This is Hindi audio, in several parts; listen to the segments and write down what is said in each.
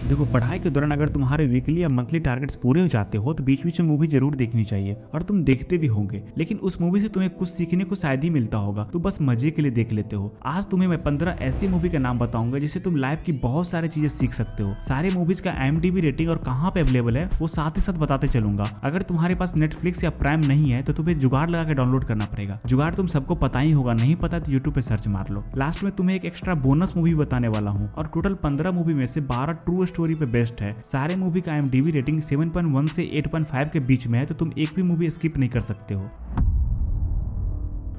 देखो, पढ़ाई के दौरान अगर तुम्हारे वीकली या मंथली टारगेट्स पूरे हो जाते हो तो बीच बीच में मूवी जरूर देखनी चाहिए और तुम देखते भी होंगे, लेकिन उस मूवी से तुम्हें कुछ सीखने को शायद ही मिलता होगा, तो बस मजे के लिए देख लेते हो। आज तुम्हें मैं 15 ऐसी मूवी का नाम बताऊंगा जिससे तुम लाइफ की बहुत सारी चीजें सीख सकते हो। सारे मूवीज का IMDb रेटिंग और कहाँ पे अवेलेबल है वो साथ ही साथ बताते चलूंगा। अगर तुम्हारे पास नेटफ्लिक्स या प्राइम नहीं है तो तुम्हें जुगाड़ लगा के डाउनलोड करना पड़ेगा। जुगाड़ तुम सबको पता ही होगा, नहीं पता तो यूट्यूब पे सर्च मार लो। लास्ट में तुम्हें एक एक्स्ट्रा बोनस मूवी बताने वाला हूँ और टोटल 15 मूवी में से 12 ट्रू स्टोरी पे बेस्ड है। सारे मूवी का IMDb रेटिंग 7.1 से 8.5 के बीच में है, तो तुम एक भी मूवी स्किप नहीं कर सकते हो।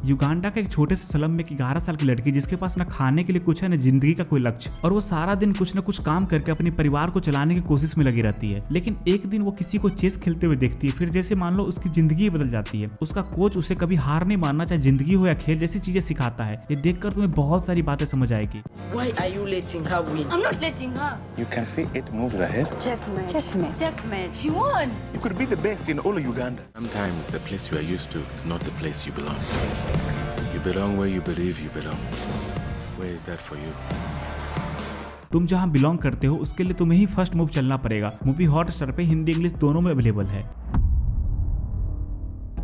युगांडा के एक छोटे से स्लम में एक 11 साल की लड़की जिसके पास न खाने के लिए कुछ है न जिंदगी का कोई लक्ष्य, और वो सारा दिन कुछ न कुछ काम करके अपने परिवार को चलाने की कोशिश में लगी रहती है। लेकिन एक दिन वो किसी को चेस खेलते हुए देखती है, फिर जैसे मान लो उसकी जिंदगी बदल जाती है। उसका कोच उसे कभी हार नहीं मानना, चाहे जिंदगी हो या खेल, जैसी चीजें सिखाता है। ये देखकर तुम्हें बहुत सारी बातें समझ आएगी। Why are you letting her win? I'm not letting her. You can see 8 moves ahead. Checkmate. Checkmate. Checkmate. She won. You could be the best in all of Uganda. Sometimes the place you are used to is not the place you belong. You belong where you believe you belong. Where is that for you? तुम जहां बिलोंग करते हो उसके लिए तुम्हें ही फर्स्ट मूव चलना पड़ेगा। मूवी हॉटस्टार पे हिंदी इंग्लिश दोनों में अवेलेबल है।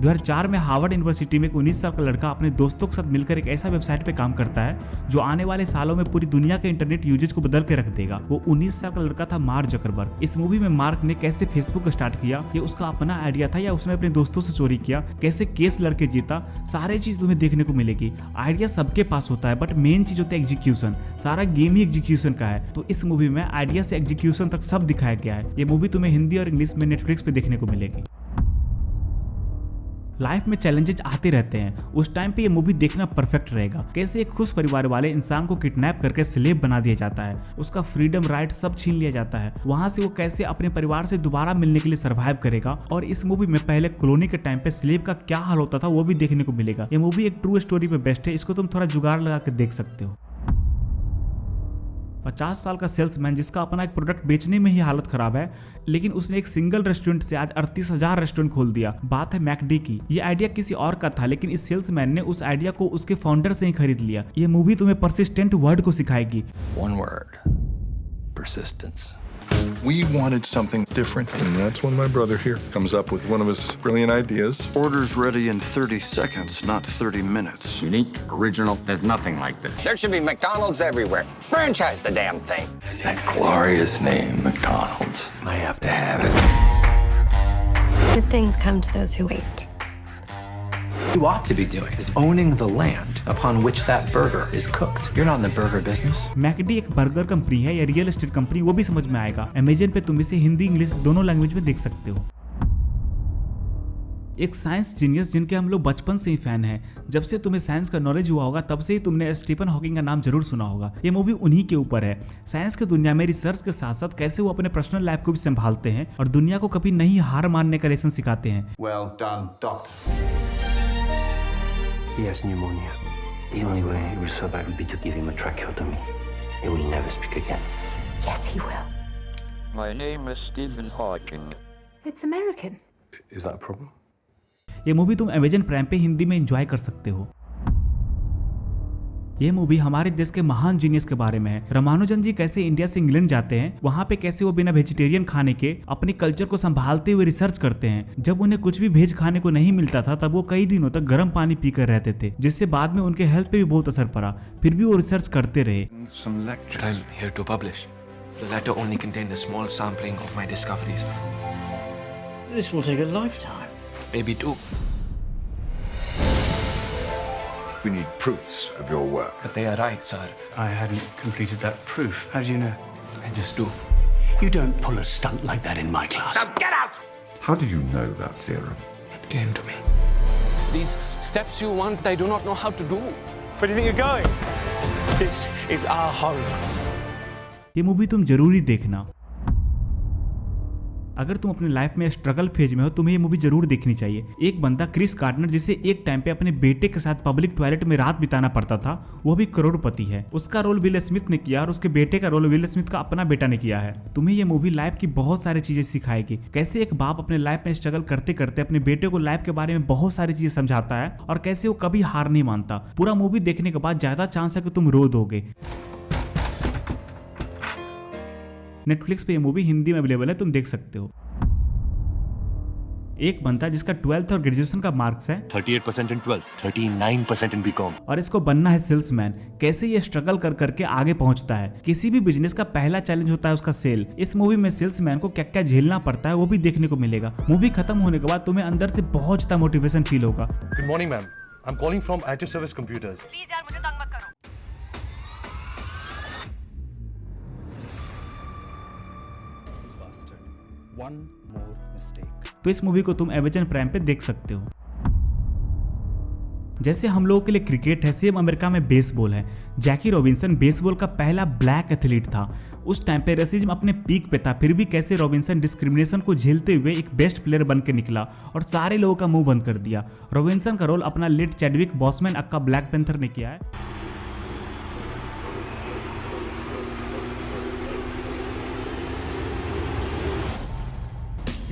2004 में हार्वर्ड यूनिवर्सिटी में एक 19 साल का लड़का अपने दोस्तों के साथ मिलकर एक ऐसा वेबसाइट पे काम करता है जो आने वाले सालों में पूरी दुनिया के इंटरनेट यूजेज को बदल के रख देगा। वो 19 साल का लड़का था मार्क जकरबर्ग। इस मूवी में मार्क ने कैसे फेसबुक स्टार्ट किया, ये उसका अपना आइडिया था या उसने अपने दोस्तों से चोरी किया, कैसे केस लड़के जीता, सारे चीज तुम्हें देखने को मिलेगी। आइडिया सबके पास होता है बट मेन चीज होता है एग्जीक्यूशन। सारा गेम ही एग्जीक्यूशन का है, तो इस मूवी में आइडिया से एग्जीक्यूशन तक सब दिखाया गया है। ये मूवी तुम्हें हिंदी और इंग्लिश में नेटफ्लिक्स पे देखने को मिलेगी। लाइफ में चैलेंजेस आते रहते हैं, उस टाइम पे ये मूवी देखना परफेक्ट रहेगा। कैसे एक खुश परिवार वाले इंसान को किडनैप करके स्लेव बना दिया जाता है, उसका फ्रीडम राइट सब छीन लिया जाता है, वहां से वो कैसे अपने परिवार से दोबारा मिलने के लिए सर्वाइव करेगा। और इस मूवी में पहले कॉलोनी के टाइम पे स्लेव का क्या हाल होता था वो भी देखने को मिलेगा। ये मूवी एक ट्रू स्टोरी पे बेस्ड है, इसको तुम थोड़ा जुगाड़ लगा के देख सकते हो। 50 साल का सेल्समैन जिसका अपना एक प्रोडक्ट बेचने में ही हालत खराब है, लेकिन उसने एक सिंगल रेस्टोरेंट से आज 38,000 रेस्टोरेंट खोल दिया। बात है मैकडी की। ये आइडिया किसी और का था, लेकिन इस सेल्समैन ने उस आइडिया को उसके फाउंडर से ही खरीद लिया। ये मूवी तुम्हें परसिस्टेंट वर्ड को सिखाएगी। One word. Persistence. We wanted something different, and that's when my brother here comes up with one of his brilliant ideas. Orders ready in 30 seconds, not 30 minutes. Unique, original, there's nothing like this. There should be McDonald's everywhere. Franchise the damn thing. That glorious name, McDonald's. I have to have it. Good things come to those who wait. What you ought to be doing is owning the land upon which that burger is cooked. You're not in the burger business. McD एक बर्गर कंपनी है या रियल एस्टेट कंपनी, वो भी समझ में आएगा। अमेजन पे तुम इसे हिंदी इंग्लिश दोनों लैंग्वेज में देख सकते हो। एक साइंस जीनियस जिनके हम लोग बचपन से ही फैन हैं। जब से तुम्हें साइंस का नॉलेज हुआ होगा तब से ही तुमने स्टीफन हॉकिंग का नाम जरूर सुना होगा। ये मूवी उन्हीं के ऊपर है। साइंस की दुनिया में रिसर्च के साथ साथ कैसे वो अपने पर्सनल लाइफ को भी संभालते हैं और दुनिया को कभी नहीं हार मानने का लेसन सिखाते हैं। Well done, doctor. He has pneumonia. The only way he will survive will be to give him a tracheotomy. He will never speak again. Yes, he will. My name is Stephen Hawking. It's American. Is that a problem? ये मूवी तुम अमेजन प्राइम पे हिंदी में एंजॉय कर सकते हो। ये मूवी हमारे देश के महान जीनियस के बारे में है। रामानुजन जी कैसे इंडिया से इंग्लैंड जाते हैं, वहाँ पे कैसे वो बिना वेजिटेरियन खाने के अपनी कल्चर को संभालते हुए रिसर्च करते हैं। जब उन्हें कुछ भी वेज खाने को नहीं मिलता था तब वो कई दिनों तक गर्म पानी पीकर रहते थे, जिससे बाद में उनके हेल्थ पे भी बहुत असर पड़ा। फिर भी वो रिसर्च करते रहे। Some lectures. I'm here to publish. The letter only contained a small sampling of my discoveries. This will take a lifetime. Maybe two. We need proofs of your work. But they are right, sir. I hadn't completed that proof. How do you know? I just do. You don't pull a stunt like that in my class. Now get out! How do you know that theorem? It came to me. These steps you want, I do not know how to do. Where do you think you're going? This is our home. ये मूवी तुम जरूरी देखना। अगर तुम अपनी लाइफ में स्ट्रगल फेज में हो तुम्हें ये मूवी जरूर देखनी चाहिए। एक बंदा क्रिस गार्डनर जिसे एक टाइम पे अपने बेटे के साथ पब्लिक टॉयलेट में रात बिताना पड़ता था, वो भी करोड़पति है। उसका रोल विल स्मिथ ने किया और उसके बेटे का रोल विल स्मिथ का अपना बेटा ने किया है। तुम्हें ये मूवी लाइफ की बहुत सारी चीजें सिखाएगी। कैसे एक बाप अपने लाइफ में स्ट्रगल करते करते अपने बेटे को लाइफ के बारे में बहुत सारी चीजें समझाता है और कैसे वो कभी हार नहीं मानता। पूरा मूवी देखने के बाद ज्यादा चांस है कि तुम रो दोगे। नेटफ्लिक्स पे ये मूवी हिंदी में अवेलेबल है, तुम देख सकते हो। एक बंदा जिसका 12th और ग्रेजुएशन का मार्क्स है 38% in 12, 39% in BCom. और इसको बनना है सेल्समैन। कैसे ये स्ट्रगल कर करके आगे पहुंचता है। किसी भी बिजनेस का पहला चैलेंज होता है उसका सेल। इस मूवी में सेल्समैन को क्या क्या झेलना पड़ता है वो भी देखने को मिलेगा। मूवी खत्म होने के बाद तुम्हें अंदर से बहुत ज्यादा मोटिवेशन फील होगा। Good morning, ma'am. I'm calling from IT Service Computers. Please यार मुझे तंग मत करो। One more mistake. तो इस मूवी को तुम Amazon प्राइम पे देख सकते हो। जैसे हम लोगों के लिए क्रिकेट है, सेम अमेरिका में बेसबॉल है। जैकी रॉबिन्सन बेसबॉल का पहला ब्लैक एथलीट था। उस टाइम पे रेसिज्म अपने पीक पे था, फिर भी कैसे रॉबिन्सन डिस्क्रिमिनेशन को झेलते हुए एक बेस्ट प्लेयर बन के निकला और सारे लोगों का मुंह बंद कर दिया। रॉबिन्सन का रोल अपना लेट चैडविक बॉसमैन अक्का ब्लैक पैंथर ने किया है।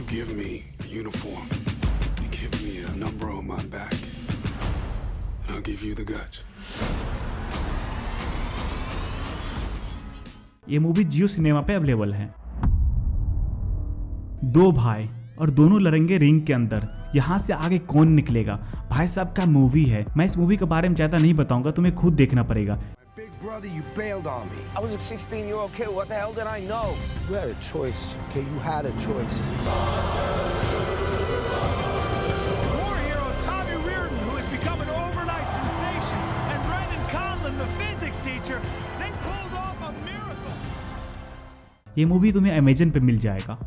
Give me a uniform. You give me a number on my back. And I'll give you the guts. ये मूवी जियो सिनेमा पे अवेलेबल है। दो भाई और दोनों लड़ेंगे रिंग के अंदर। यहाँ से आगे कौन निकलेगा, भाई साहब का मूवी है। मैं इस मूवी के बारे में ज्यादा नहीं बताऊंगा, तुम्हें खुद देखना पड़ेगा। Brother, you bailed on me. I was a 16-year-old kid. What the hell did I know? You had a choice. Okay, you had a choice. War hero Tommy Reardon, who has become an overnight sensation, and Brendan Conlon, the physics teacher, they pulled off a miracle. ये मूवी तुम्हें Amazon पे मिल जाएगा।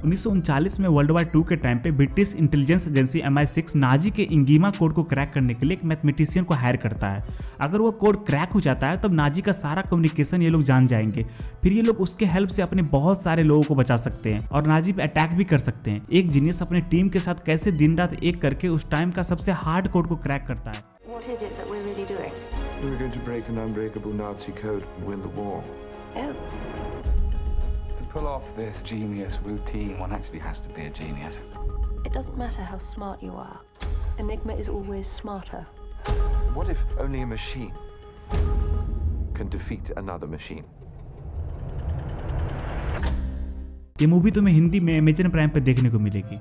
1939 में वर्ल्ड वार 2 के टाइम पे British intelligence agency MI6 Nazi के इंगीमा कोड को क्रैक करने के लिए एक मैथमेटिशियन को हायर करता है। अगर वो कोड क्रैक हो जाता है तब नाजी का सारा कम्युनिकेशन ये लोग जान जाएंगे। फिर ये लोग उसके हेल्प से अपने बहुत सारे लोगों को बचा सकते हैं और नाजी पे अटैक भी कर सकते हैं। एक जीनियस अपने टीम के साथ कैसे दिन रात एक करके उस टाइम का सबसे हार्ड कोड को क्रैक करता है। What is it that we're really doing? We're going to break an unbreakable Nazi code and win the war. Oh. To pull off this genius routine, one actually has to be a genius. It doesn't matter how smart you are. Enigma is always smarter. What if only a machine can defeat another machine? ये मूवी तुम्हें हिंदी में Amazon प्राइम पे देखने को मिलेगी।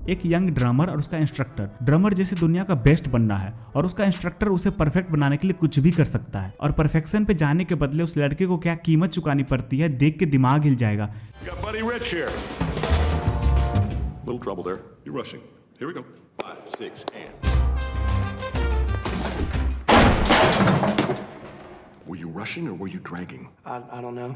एक यंग ड्रमर और उसका इंस्ट्रक्टर। ड्रमर जैसे दुनिया का बेस्ट बनना है और उसका इंस्ट्रक्टर उसे परफेक्ट बनाने के लिए कुछ भी कर सकता है और परफेक्शन पे जाने के बदले उस लड़के को क्या कीमत चुकानी पड़ती है देख के दिमाग हिल जाएगा। Got Buddy Rich here. Little trouble there. You're rushing. Here we go. 5, 6, and. Were you rushing or were you dragging? I don't know.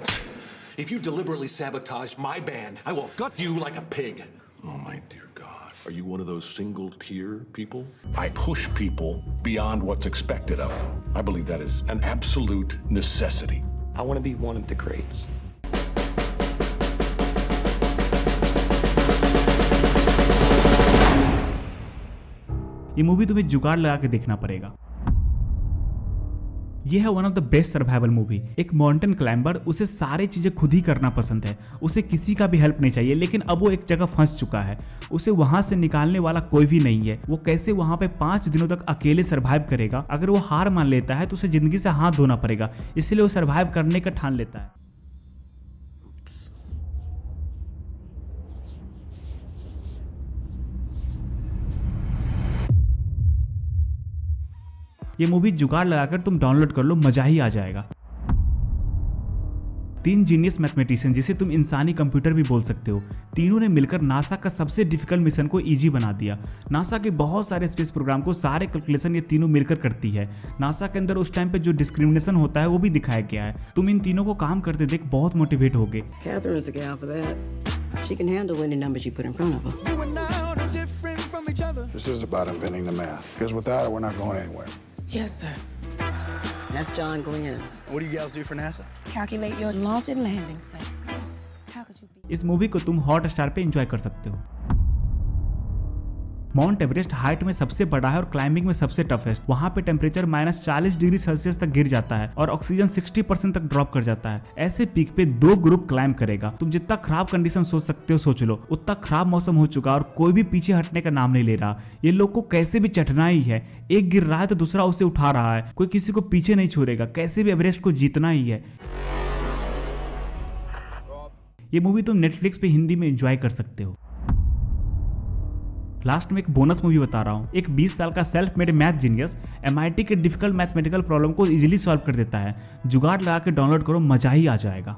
If you deliberately sabotage my band, I will gut you like a pig. Oh my dear God. Are you one of those single tier people? I push people beyond what's expected of them. I believe that is an absolute necessity. I want to be one of the greats. ये मूवी तुम्हें जुगाड़ लगा के देखना पड़ेगा। यह है one of the best survival movie. एक माउंटेन क्लाइंबर, उसे सारी चीजें खुद ही करना पसंद है, उसे किसी का भी हेल्प नहीं चाहिए। लेकिन अब वो एक जगह फंस चुका है, उसे वहां से निकालने वाला कोई भी नहीं है। वो कैसे वहां पे 5 दिनों तक अकेले सर्वाइव करेगा। अगर वो हार मान लेता है तो उसे जिंदगी से हाथ धोना पड़ेगा, इसलिए वो सर्वाइव करने का ठान लेता है। ये मूवी जुगाड़ लगाकर तुम डाउनलोड कर लो, मजा ही आ जाएगा। 3 जीनियस मैथमेटिशियन जिसे तुम इंसानी कंप्यूटर भी बोल सकते हो, तीनों ने मिलकर नासा का सबसे डिफिकल्ट मिशन को इजी बना दिया। नासा के बहुत सारे स्पेस प्रोग्राम को सारे कैलकुलेशन ये तीनों मिलकर करती है। नासा के अंदर उस टाइम पे जो डिस्क्रिमिनेशन होता है वो भी दिखाया गया है। तुम इन तीनों को काम करते देख बहुत मोटिवेट होगे। Catherine's the gal for that. She can handle any numbers you put in front of her. You and I are different from each other. This is about inventing the math. Because without it, we're not going anywhere. Yes, sir. That's John Glenn. What do you guys do for NASA? Calculate your launch and landing site. How could you be? इस मूवी को तुम हॉट स्टार पे एंजॉय कर सकते हो। माउंट एवरेस्ट हाइट में सबसे बड़ा है और क्लाइंबिंग में सबसे टफेस्ट। वहाँ पे टेम्परेचर -40 डिग्री सेल्सियस तक गिर जाता है और ऑक्सीजन 60% तक ड्रॉप कर जाता है। ऐसे पीक पे 2 ग्रुप क्लाइंब करेगा। तुम जितना खराब कंडीशन सोच सकते हो सोच लो, उतना खराब मौसम हो चुका और कोई भी पीछे हटने का नाम नहीं ले रहा। ये लोग को कैसे भी चढ़ना ही है, एक गिर रहा है तो दूसरा उसे उठा रहा है, कोई किसी को पीछे नहीं छोड़ेगा, कैसे भी एवरेस्ट को जीतना ही है। ये मूवी तुम नेटफ्लिक्स पे हिंदी में एंजॉय कर सकते हो। लास्ट में एक बोनस मूवी बता रहा हूँ। एक 20 साल का self made math genius MIT के डिफिकल्ट मैथमेटिकल प्रॉब्लम को इजीली सॉल्व कर देता है। जुगाड़ लगा के डाउनलोड करो, मजा ही आ जाएगा।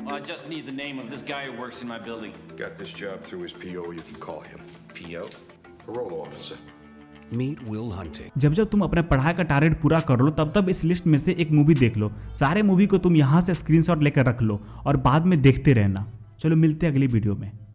I just need the name of this guy who works in my building. Got this job through his PO, you can call him. PO? Parole officer. Meet Will Hunting. जब जब तुम अपने पढ़ाई का टारगेट पूरा कर लो तब तब इस लिस्ट में से एक मूवी देख लो। सारे मूवी को तुम यहाँ से स्क्रीनशॉट लेकर रख लो और बाद में देखते रहना। चलो मिलते हैं अगली वीडियो में।